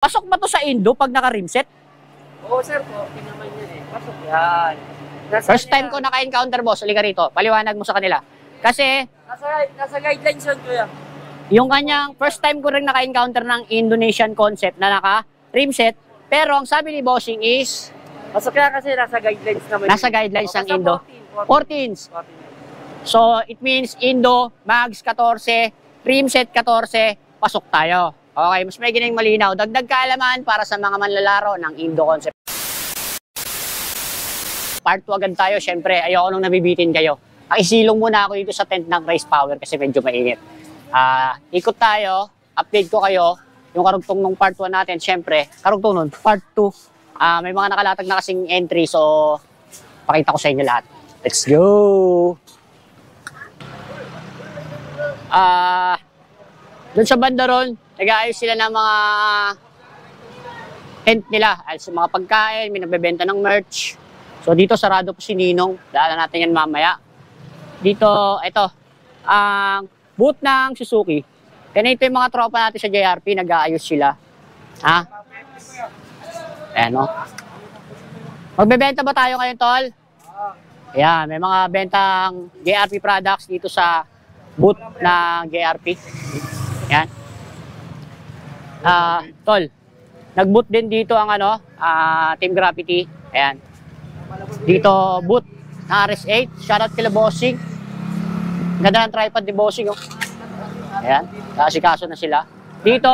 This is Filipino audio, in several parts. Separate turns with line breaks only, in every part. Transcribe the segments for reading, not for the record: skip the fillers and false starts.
Pasok ba to sa Indo pag naka-rimset?
Oo, sir po. Tinaman yun eh. Pasok yan.
First time ko naka-encounter, boss. Halika rito. Paliwanag mo sa kanila. Kasi,
Nasa guidelines yun, kuya.
yung kanyang first time ko rin naka-encounter ng Indonesian concept na naka-rimset. Pero ang sabi ni bossing is,
Pasok yan kasi nasa guidelines naman.
nasa guidelines ng Indo. 14s.
14.
So, it means Indo, Mags 14, rimset 14, pasok tayo. Okay, mas may ginang malinaw. Dagdag kaalaman para sa mga manlalaro ng Indo concept. Part 2 agad tayo. Siyempre, ayoko nung nabibitin kayo. Isilong muna ako dito sa tent ng Race Power kasi medyo mainit. Ikot tayo, update ko kayo. Yung karugtong ng part 1 natin, siyempre, karugtong nun, part 2. May mga nakalatag na kasing entry, so pakita ko sa inyo lahat. Let's go! Doon sa banda ron, nag-aayos sila ng mga tent nila. Ayos sa mga pagkain, may nagbebenta ng merch. So dito sarado po si Ninong. Daanan natin yan mamaya. Dito, ito, ang booth ng Suzuki. Ganito yung mga tropa natin sa JRP, nag-aayos sila. Ayan, no? Magbebenta ba tayo ngayon, tol? Ayan, may mga bentang JRP products dito sa booth ng JRP. Ayan. Tol, nag-booth din dito ang Team Gravity. Ayan. Dito, booth ng RS8. Shoutout kila Bossing. Ganda ng tripod ni Bossing. Oh. Ayan, kasikaso na sila. Dito,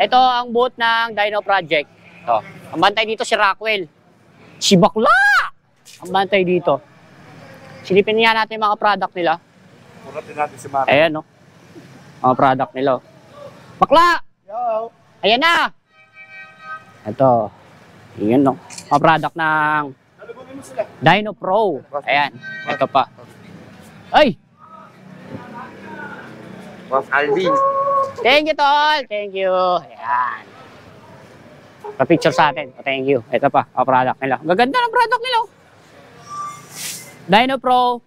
ito ang booth ng Dino Project. Ito. Ang bantay dito si Rockwell. Si Bakla! Ang bantay dito. Silipin niya natin yung mga product nila.
Puratin natin si Mara.
Ayan, no? Mga product nila. Bakla!
Yo!
Ayan na! Ito. Ayan, no? Mga product ng Dino Pro. Ayan. Ito pa. Ay!
Boss Alvin.
Thank you, tol. Thank you. Ayan. Pa-picture sa atin. Thank you. Ito pa. Mga product nila. Gaganda ng product nila. Dino Pro.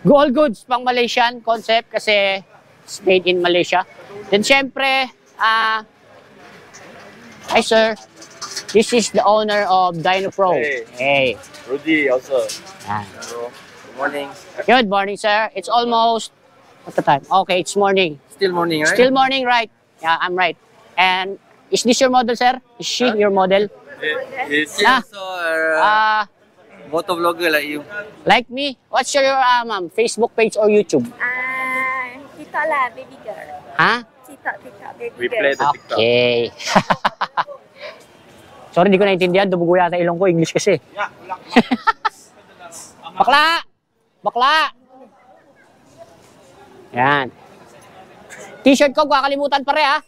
All goods pang Malaysian concept kasi it's made in Malaysia. Then syempre, hi sir. This is the owner of Dino Pro. Hey.
Rudy also.
Ayan.
Hello. Good morning.
Good morning, sir. It's almost, what's the time? Okay, it's morning.
Still morning, right?
Still morning, right? Yeah, I'm right. And is this your model, sir? Is she your model?
Yes.
Ah.
So,
Motovlogger like you.
Like me? What's your Facebook page or YouTube?
TikTok lah, baby girl.
Ha?
TikTok, baby
We
girl.
play the TikTok.
Okay. Sorry, hindi ko naintindihan. Dumugo yata ilong ko. English kasi. Bakla! Bakla! Yan. T-shirt ko, kakalimutan pa rin, ha?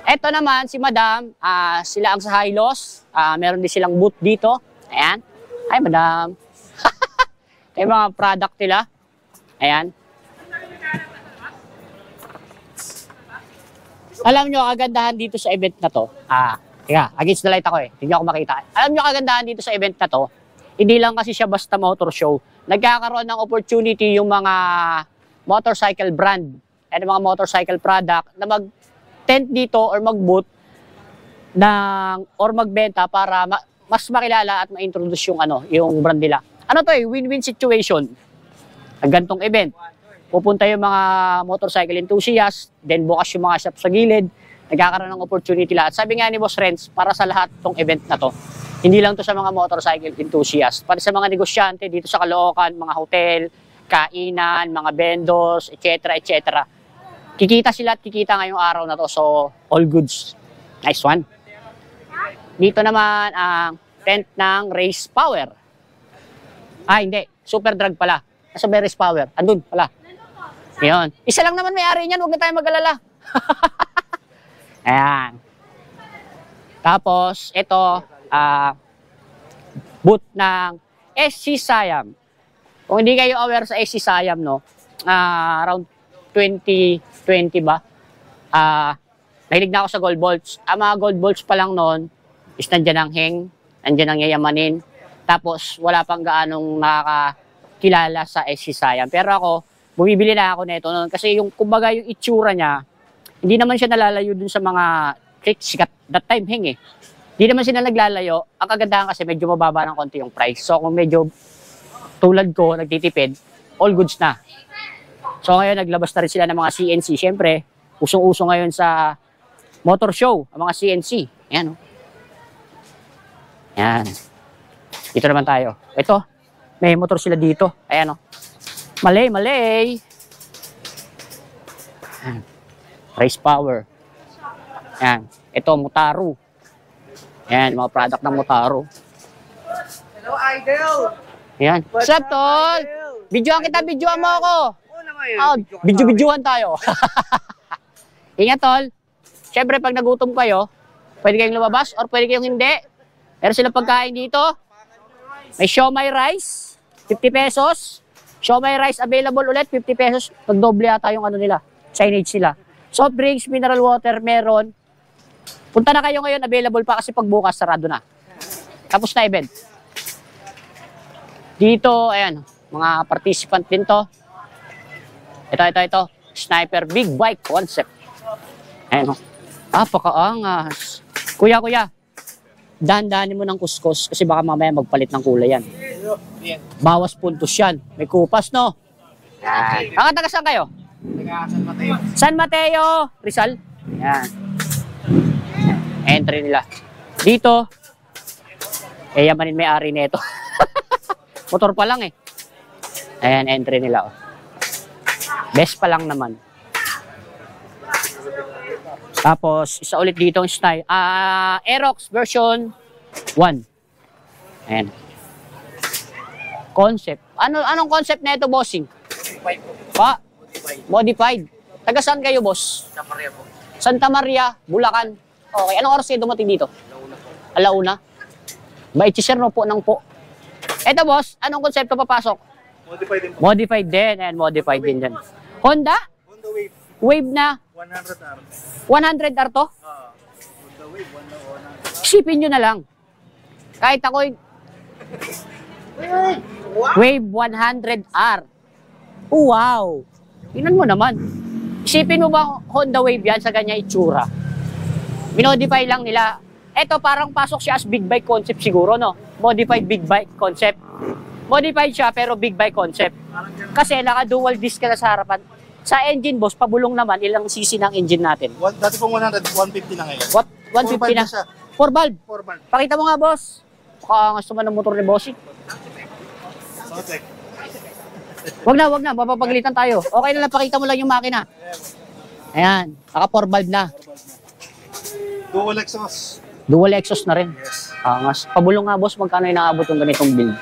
Eto naman, si Madam, sila ang sa Hilos. Meron din silang booth dito. Ayan. Hi, Madam. Ito yung mga product nila. Ayan. Alam nyo, kagandahan dito sa event na to. Teka, against the light ako eh. Hindi ako makita. Alam nyo, kagandahan dito sa event na to, hindi lang kasi siya basta motor show. Nagkakaroon ng opportunity yung mga motorcycle brand and mga motorcycle product na mag-tent dito or mag-booth or magbenta para mas makilala at ma-introduce yung yung brand nila. Ano to eh, win-win situation. Ang gantong event. Pupunta yung mga motorcycle enthusiast, then bukas yung mga shop sa gilid, nagkakaroon ng opportunity lahat. Sabi nga ni Boss Renz, para sa lahat tong event na to. Hindi lang to sa mga motorcycle enthusiast, pati sa mga negosyante dito sa Caloocan, mga hotel, kainan, mga vendors, etc. etc. Kikita sila at kikita ngayong araw na to. So, all goods. Nice one. Dito naman ang tent ng Race Power. Hindi. Super Drug pala. Nasa ba Race Power? Andun pala. Yun. Isa lang naman may-ari niyan. Huwag na tayo mag-alala. Ayan. Tapos, ito, booth ng SC Siam. Kung hindi kayo aware sa SC Siam, no, around 2020 ba, nahilig na ako sa gold bolts. Ang mga gold bolts pa lang noon is nandiyan ang heng, nandiyan ang yayamanin. Tapos, wala pang gaanong nakakilala sa SC Siam. Pero ako, bumibili na ako nito noon kasi yung, kumbaga, yung itsura niya, Hindi naman siya nalalayo dun sa mga sikat that time hing eh. Hindi naman sila naglalayo. Ang kagandahan kasi medyo mababa ng konti yung price. So kung medyo tulad ko, nagtitipid, all goods na. So ngayon naglabas na rin sila ng mga CNC. Siyempre, usong-uso ngayon sa motor show, ang mga CNC. Ayan, oh. Ayan. Dito naman tayo. Ito, may motor sila dito. Ayan, oh. Malay. Ayan. Race power. Ayan. Ito, Mutaru. Ayan, mga product ng Mutaru.
Hello, Idol!
Ayan. What's up, tol? Videoan kita, videoan mo ako.
Oo na ngayon.
Oh, video-videoan tayo. Ingat, tol. Siyempre, pag nagutom kayo, pwede kayong lumabas or pwede kayong hindi. Meron silang pagkain dito. May siomai rice, 50 pesos. Siomai rice available ulit, 50 pesos. Nagdoble yata yung ano nila, signage nila. Soft drinks, mineral water, meron. Punta na kayo ngayon, available pa kasi pagbukas, sarado na. Tapos na event. Dito, ayan, mga participant din to. Ito. Sniper Big Bike Concept. Ayan, pakaangas. Kuya, dahan-dahanin mo ng kuskus kasi baka mamaya magpalit ng kulay yan. Bawas puntos yan. May kupas, no? Yan. Taga saan kayo?
Taga San Mateo.
San Mateo, Rizal. Yan. Entry nila. Dito, yamanin may-ari nito. Motor pa lang eh. Ayan, entry nila. Oh. Best pa lang naman. Tapos, isa ulit dito ang style. Aerox version 1. Ayan. Concept. Anong concept na ito, bossing? Pa? Modified. Taga saan kayo, boss?
Santa Maria po.
Santa Maria, Bulacan. Okay, anong oras kayo dumating dito? Alauna. Bait si sir, no po ng po. Eto, boss, anong konsepto papasok?
Modified din po.
Modified din, and modified din dyan. Honda?
Honda Wave.
Wave na
100R.
100R to?
Honda Wave, 100R.
Isipin nyo na lang. Kahit ako'y Wave 100R. Oh, wow. Tingnan mo naman. Isipin mo ba Honda Wave yan sa kanya itsura? Minodify lang nila. Eto parang pasok siya as big bike concept siguro, no? Modified big bike concept. Modified siya pero big bike concept. Kasi naka-dual disc ka na sa harapan. Sa engine, boss, pabulong naman ilang cc ng engine natin.
Dati pong 100, 150 na ngayon.
What? 150 na? 4 valve.
4 valve.
Pakita mo nga, boss. Kaangas naman ng motor ni Bossy.
Soundcheck.
Wag na. Mapapagalitan tayo. Okay na lang, pakita mo lang yung makina. Ayan. Naka 4 valve na.
Dual exhaust.
Dual exhaust na rin.
Yes.
Angas. Pabulong nga, boss, magkano inaabot yung ganitong build?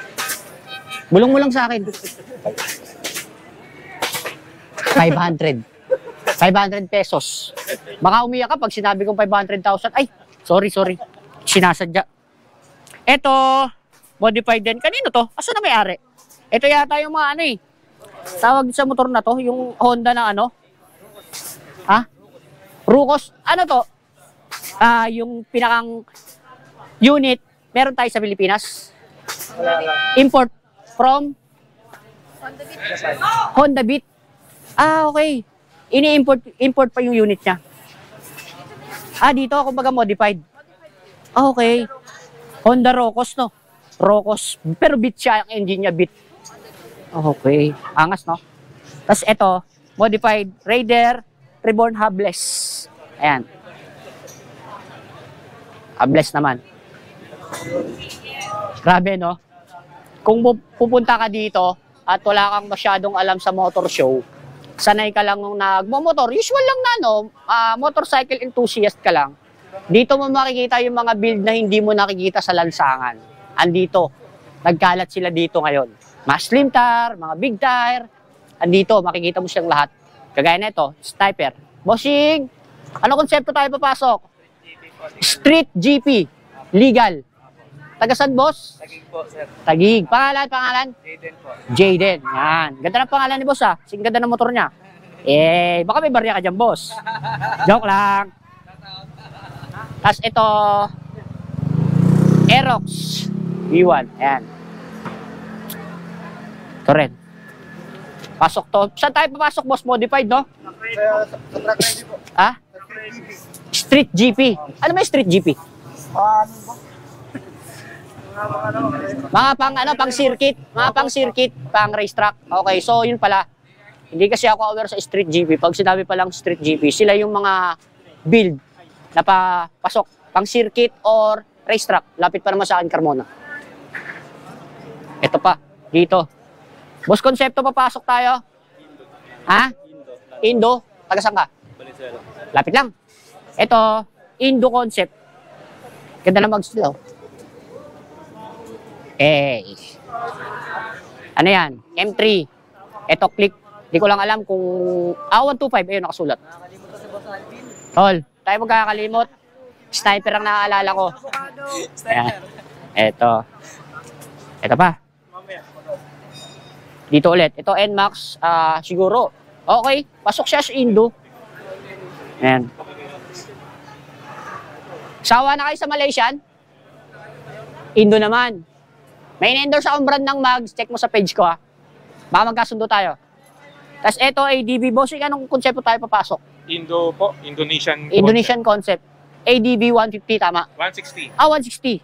Bulong mo lang sa akin. 500. 500 pesos. Baka umiyak ka pag sinabi kong 500,000. Ay, sorry. Sinasadya. Ito, modified din. Kanino to? Asa na may-ari? Ito yata yung mga ano eh. Tawag sa motor na to, yung Honda na ano? Ha? Rucos. Ano to? Yung pinakang unit, meron tayo sa Pilipinas. Import from Honda Beat. Okay. Ini-import pa yung unit niya. Dito, kumbaga modified. Okay. Honda Rocos, no? Rocos. Pero Beat siya, ang engine niya Beat. Okay. Angas, no? Tapos ito, modified Raider Reborn Hubless. Ayan. Hubless naman. Grabe, no? Kung pupunta ka dito at wala kang masyadong alam sa motor show, sanay ka lang nung nagmomotor, usual lang na, no? Motorcycle enthusiast ka lang. Dito mo makikita yung mga build na hindi mo nakikita sa lansangan. Andito. Nagkalat sila dito ngayon. Mga slim tire, mga big tire. Andito, makikita mo siyang lahat. Kagaya nito, Sniper. Bossing, ano konsepto tayo papasok? Street GP. Legal. Tagasan, boss?
Tagig po, sir.
Tagig. Pangalan?
Jaden po.
Jaden. Yan. Ganda ng pangalan ni boss, ha? Sing ganda ng motor niya. Baka may barya ka dyan, boss. Joke lang. Tapos ito, Aerox V1. Ayan. Ito rin. Pasok to. Saan tayo papasok, boss? Modified, no?
Sa truck ready po.
Ha? Street GP. Ano ba yung street GP? Mga pang circuit, pang racetrack. Okay, so yun pala. Hindi kasi ako aware sa street GP. Pag sinabi pa lang street GP, sila yung mga build na papasok pang circuit or racetrack. Lapit pa naman sa akin, Carmona. Ito pa, dito. Boss Concepto, papasok tayo. Ha? Indo. Taga saan ka? Lapit lang. Ito, Indo Concept. Ganda na mag-slow. Eh. Ano yan? M3. Ito, click. Di ko lang alam kung... 125. Ayun, nakasulat. Tol, tayo magkakalimot. Sniper ang naaalala ko. Ayan. Ito. Ito pa. Dito ulit. Ito, NMAX. Siguro. Okay. Pasok siya sa Indo. Ayan. Sawa na kayo sa Malaysian? Indo naman. May in-endorse akong brand ng mags. Check mo sa page ko, ha. Baka magkasundo tayo. Tapos ito, ADB. Bossing, anong konsepto tayo papasok?
Indo po,
Indonesian concept. ADB 150, tama?
160.
160.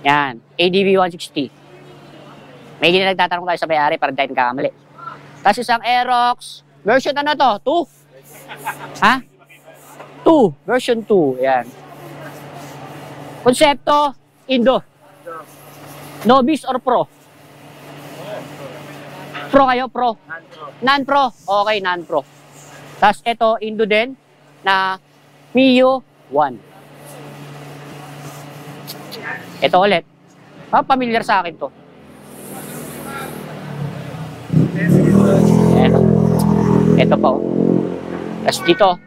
Yan. ADB 160. May nagtatanong tayo sa may-ari para dahil kakamali. Tapos isang Aerox. Version ano to? 2? Ha? 2. Version 2. Yan. Konsepto, Indo. Novice or Pro? Pro kayo, Pro? Non-Pro. Okay, non-Pro. Tapos ito, Indo din, na Mio 1. Ito ulit. Familiar sa akin to. Ito pa. Tapos dito,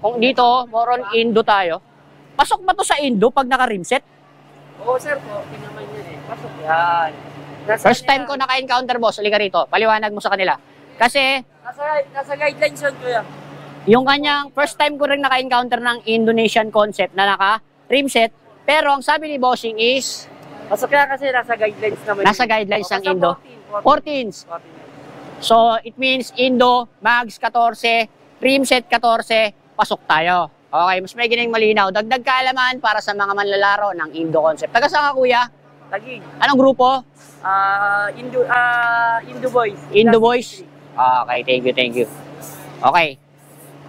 kung dito, more on Indo tayo. Pasok ba to sa Indo pag naka-rimset?
Oo, sir po. Tinaman yun eh. Pasok yan.
First time ko naka-encounter, boss. Halika rito. Paliwanag mo sa kanila. Kasi,
Nasa guidelines yun, kuya.
yung kanyang first time ko rin naka-encounter ng Indonesian concept na naka-rimset. Pero ang sabi ni bossing is,
Pasok yan kasi nasa guidelines naman.
nasa
yun.
guidelines ng
Basta
Indo.
14.
14s. So, it means Indo, Mags 14, rimset 14, pasok tayo. Okay, mas may gining malinaw. Dagdag kaalaman para sa mga manlalaro ng Indo concept. Taga saan ka, kuya?
Tagig.
Anong grupo?
Indo Boys.
Indo Boys? Okay, thank you. Okay.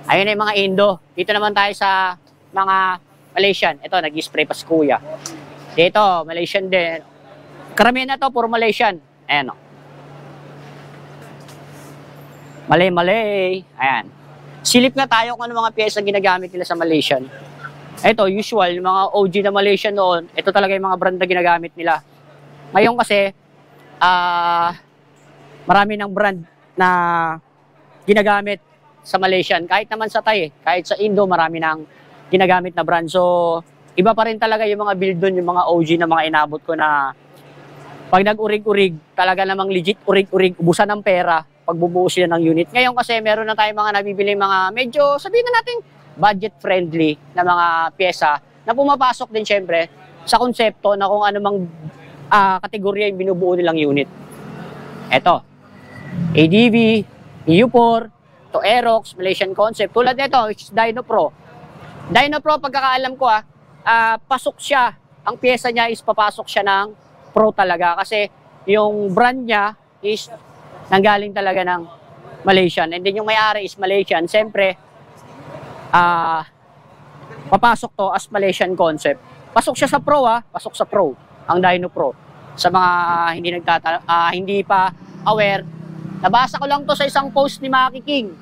Ayun na yung mga Indo. Dito naman tayo sa mga Malaysian. Ito, nag-spray pa si kuya. Dito, Malaysian din. Karamihan na to, puro Malaysian. Ayan o. Malay. Ayan. Silip nga tayo kung ano mga pyesa ginagamit nila sa Malaysian. Ito, usual, yung mga OG na Malaysian noon, ito talaga yung mga brand na ginagamit nila. Ngayon kasi, marami ng brand na ginagamit sa Malaysian. Kahit naman sa Thai, kahit sa Indo, marami ng ginagamit na brand. So, iba pa rin talaga yung mga build doon, yung mga OG na mga inabot ko na pag nag-urig-urig, talaga namang legit urig-urig, ubusan ng pera, pagbubuo sila ng unit. Ngayon kasi meron na tayong mga nabibili mga medyo, sabihin na natin, budget-friendly na mga pyesa na pumapasok din syempre sa konsepto na kung ano mang kategorya yung binubuo nilang unit. Eto, ADV, EU4, to Aerox, Malaysian concept. Tulad nito, which is Dyno Pro. Dyno Pro, pagkakaalam ko pasok siya, ang pyesa niya is papasok siya ng Pro talaga kasi yung brand niya is nanggaling talaga ng Malaysian. And then yung may-ari is Malaysian. Siyempre, papasok to as Malaysian concept. Pasok siya sa Pro pasok sa Pro, ang Dyno Pro. Sa mga hindi pa aware, nabasa ko lang to sa isang post ni Maki King.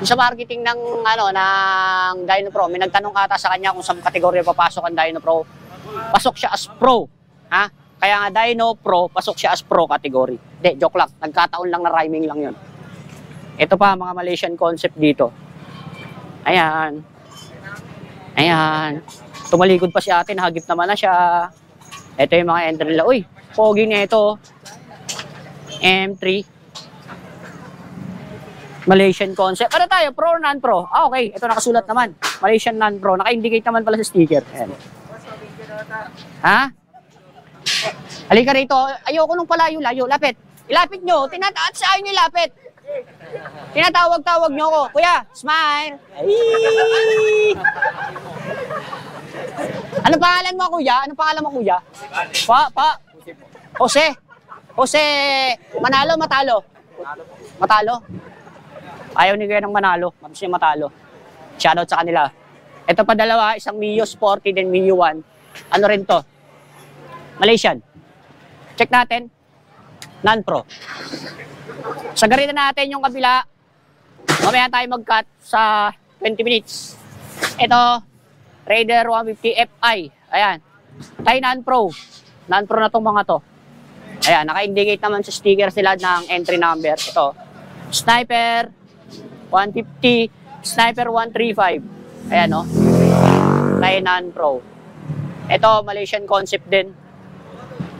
Sa marketing ng ng Dyno Pro, may nagtanong ata sa kanya kung saan kategorya papasok ang Dyno Pro. Pasok siya as Pro, ha? Kaya nga Dyno Pro, pasok siya as Pro category. Hindi, joke lang. Nagkataon lang na rhyming lang 'yon. Ito pa mga Malaysian concept dito. Ayan. Tumalikod pa si ate, nahagip naman na siya. Ito yung mga entry nila. Uy, pogi na ito. M3. Malaysian concept. Ano tayo? Pro or non-pro? Okay. Ito nakasulat naman. Malaysian non-pro. Naka-indicate naman pala sa sticker. Ayan. Ha? Halika rito. Ayoko nung palayo-layo. Lapit. Ilapit nyo. At sa ayaw nyo ilapit. Tinatawag-tawag nyo ako. Kuya, smile. Ay! Ano pangalan mo, kuya? Ano pangalan mo, kuya? Jose. Jose, Manalo, Matalo? Matalo? Ayaw ni kuya ng Manalo. Mabis niya Matalo. Shoutout sa kanila. Ito pa dalawa, isang Mio Sporty, then Mio 1. Ano rin to? Malaysian. Check natin. Non-pro. Sagarin na natin yung kabila. Mamaya tayo mag-cut sa 20 minutes. Ito, Raider 150 Fi. Ayan. Tayo non-pro. Non-pro na tong mga to. Ayan, naka-indicate naman sa stickers nila ng entry number. Ito, Sniper 150, Sniper 135. Ayan, no? Tayo non-pro. Ito, Malaysian concept din.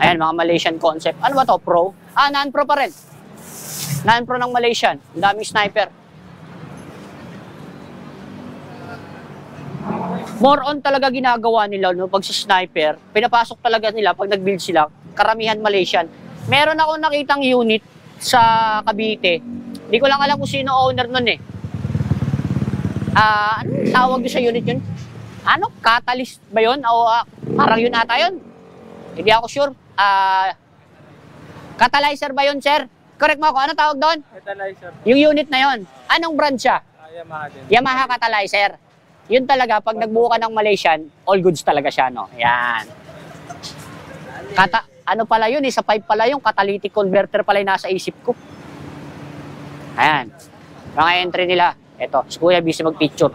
Ayan, mga Malaysian concept. Ano ba to? Pro? Ah, non-pro pa rin. Non-pro ng Malaysian. Ang daming sniper. More on talaga ginagawa nila no, pag sa sniper. Pinapasok talaga nila pag nag-build sila. Karamihan Malaysian. Meron akong nakitang unit sa Cavite. Hindi ko lang alam kung sino owner nun eh. Anong tawag sa unit yun? Ano? Catalyst ba yun? O parang yun ata yun? Hindi ako sure. Catalyzer ba yun, sir? Correct mo ako. Ano tawag doon?
Catalyzer.
Yung unit na yun. Anong brand siya?
Yamaha din.
Yamaha Catalyzer. Yun talaga, pag nagbuo ka ng Malaysian, all goods talaga siya, no? Yan. Ano pala yun? Sa pipe pala yung catalytic converter pala yung nasa isip ko. Ayan. Mga entry nila. Ito, si Kuya busy mag-picture.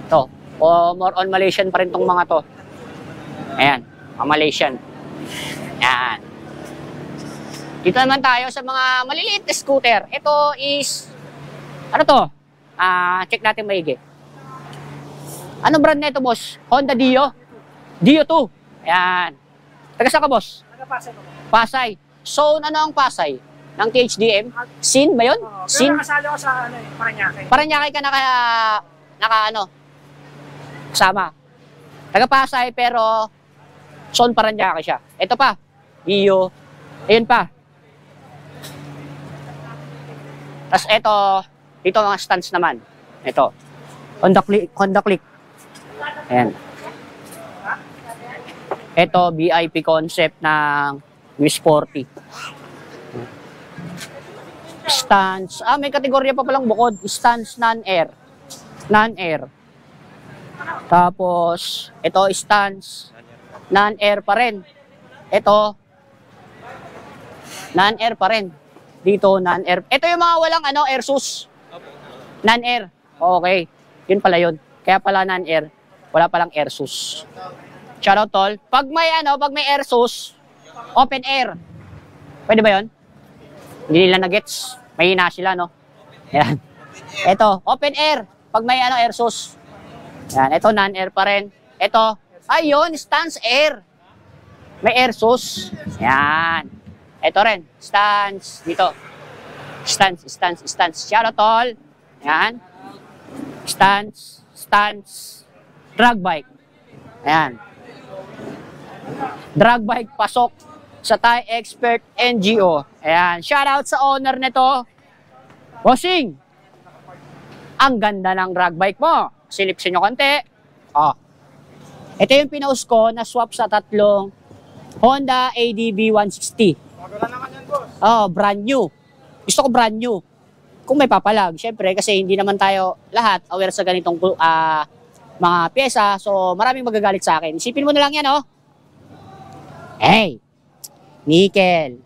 Ito. O more on Malaysian pa rin tong mga to. Ayan. Mga Malaysian. Ayan. Dito naman tayo sa mga maliliit na scooter. Ito is, ano to? Check natin maigi. Ano brand na ito, boss? Honda Dio? Dio 2. Ayan. Taga saan ka, boss?
Nagapasay ko.
Pasay. So, ano ang Pasay? Ng THDM? Sin ba yun? Sin?
Pero nakasali ko sa Paranaque.
Paranaque ka kasama. Taga Pasay, pero Son Paranaque siya. Ito pa. Dio. Ayun pa. Tapos ito, dito mga stands naman. Ito. Honda Click. Ayan. Ito, VIP concept ng U40. Stands. May kategorya pa palang bukod. Stands non-air. Non-air. Tapos, ito, stands. Non-air pa rin. Ito, non-air pa rin. Dito, non-air. Ito yung mga walang air sus. Non-air. Okay. Yun pala yun. Kaya pala non-air. Wala palang air sus. Shoutout tol. Pag may air sus, open air. Pwede ba yun? Hindi nila na-gets. Mahina sila, no? Ayan. Ito, open air. Pag may air sus. Ayan. Ito, non-air pa rin. Ito, ayun, stance air. May air sus. Ayan. Ito rin, stance. Dito. Stance. Shoutout tol. Ayan. Stance. Drag bike. Ayan. Drag bike pasok sa Thai Expert NGO. Ayan. Shoutout sa owner nito. Bossing. Ang ganda ng drag bike mo. Silipsin nyo konti. Ito yung pinost ko na swap sa tatlong Honda ADB 160.
Maganda naman yan, boss.
Brand new. Gusto ko brand new. Kung may papalag, syempre, kasi hindi naman tayo lahat aware sa ganitong mga pyesa. So, maraming magagalit sa akin. Isipin mo na lang yan, oh. Hey! Nickel.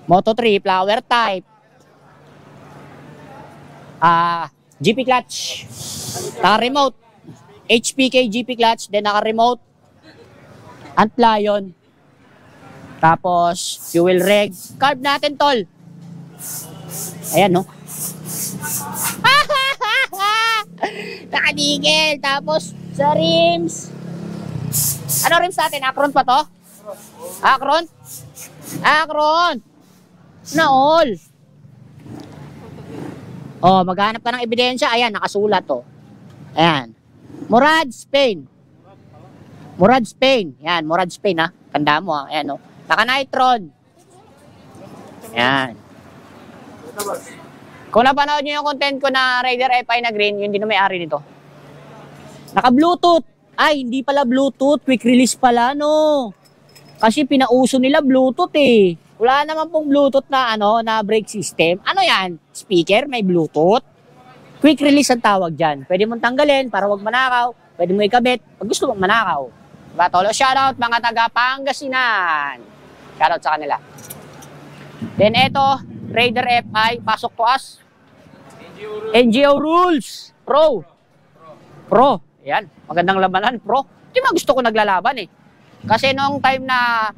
Moto3, flower type. GP clutch. Naka-remote. HPK GP clutch. Then naka-remote. Antlion. Tapos, fuel reg. Carb natin, tol. Ayan, no? Naka-nickel. Tapos, sa rims. Ano rims natin? Acron pa to? Acron? Na all. Maghanap ka ng ebidensya. Ayan, nakasulat to. Ayan. Murad, Spain. Yan, Murad, Spain, ha? Tanda mo, ha? Ayan, no? Naka-nitron. Yan. Kung napanood nyo yung content ko na Raider FI na green, yun din na may-ari nito. Naka-Bluetooth. Ay, hindi pala Bluetooth. Quick release pala, no? Kasi pinauso nila Bluetooth eh. Wala naman pong Bluetooth na na brake system. Ano yan? Speaker, may Bluetooth. Quick release ang tawag dyan. Pwede mong tanggalin para wag manakaw. Pwede mo ikabit pag gusto mong manakaw. Diba, tolo? Shoutout mga taga Pangasinan. Shoutout sa kanila. Then eto, Raider FI, pasok to us. NGO Rules. Pro. Yan, magandang labanan, Pro. Hindi man gusto ko naglalaban eh. Kasi noong time na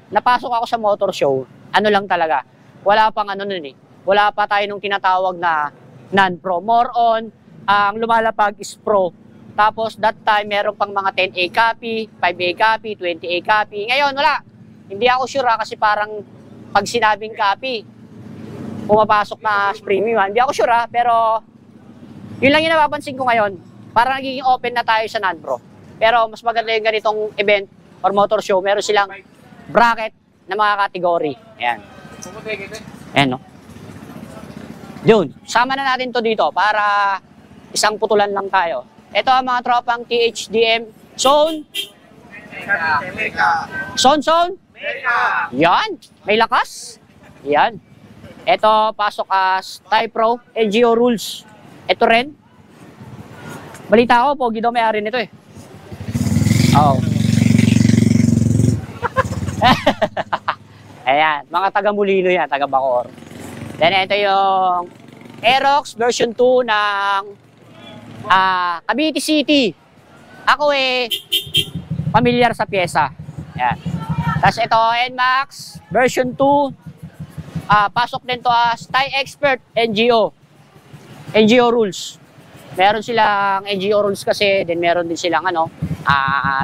napasok ako sa motor show, ano lang talaga, wala pang nun eh. Wala pa tayo nung tinatawag na non-pro. More on, ang lumalapag is pro. Tapos that time, meron pang mga 10A copy, 5A copy, 20A copy. Ngayon, wala. Hindi ako sure kasi parang pag sinabing copy, pumapasok na premium. Hindi ako sure pero yun lang yung napapansin ko ngayon. Parang nagiging open na tayo sa non-pro. Pero mas maganda yung ganitong event or motor show. Meron silang bracket na mga kategory. Ayan. Ayan, no? Yun. Sama na natin to dito para isang putulan lang tayo. Ito ang mga tropang THDM Zone. Zone. Yan. May lakas. Yan. Ito, pasok as Type Pro, NGO Rules. Ito rin. Balita ko, pogi daw may-ari nito eh. Oo. Ayan, mga taga-Mulino yan, taga-Bacoor. Then ito yung Aerox version 2 ng Cavite City. Ako familiar sa pyesa. Ayan. Tapos ito, NMAX version 2. Pasok din to as Thai Expert NGO Rules. Meron silang NGO Rules kasi, then meron din silang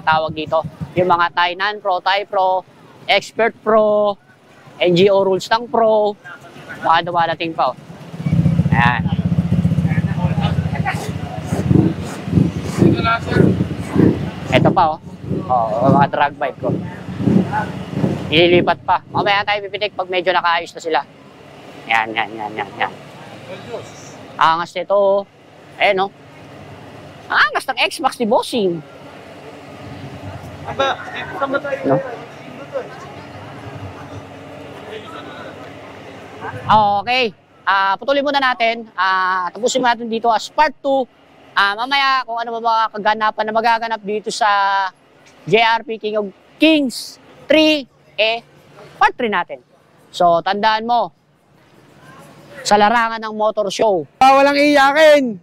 tawag dito, yung mga Thai Non-Pro, Thai Pro, Expert Pro, NGO Rules ng Pro, baka dumadating pa. Ayan. Ito pa mga drag bike ko. Ililipat pa. Mamaya tayo pipitik pag medyo nakaayos na sila. Yan. Angas nito. Ayan angas ng X-Max ni Bossing.
Sama tayo.
No? Okay. Patuloy muna natin. Tapusin mo natin dito as part 2. Mamaya kung ano ba mga kaganapan na magaganap dito sa JRP King of Kings 3, part 3 natin. So, tandaan mo, sa larangan ng motor show.
Walang iyakin.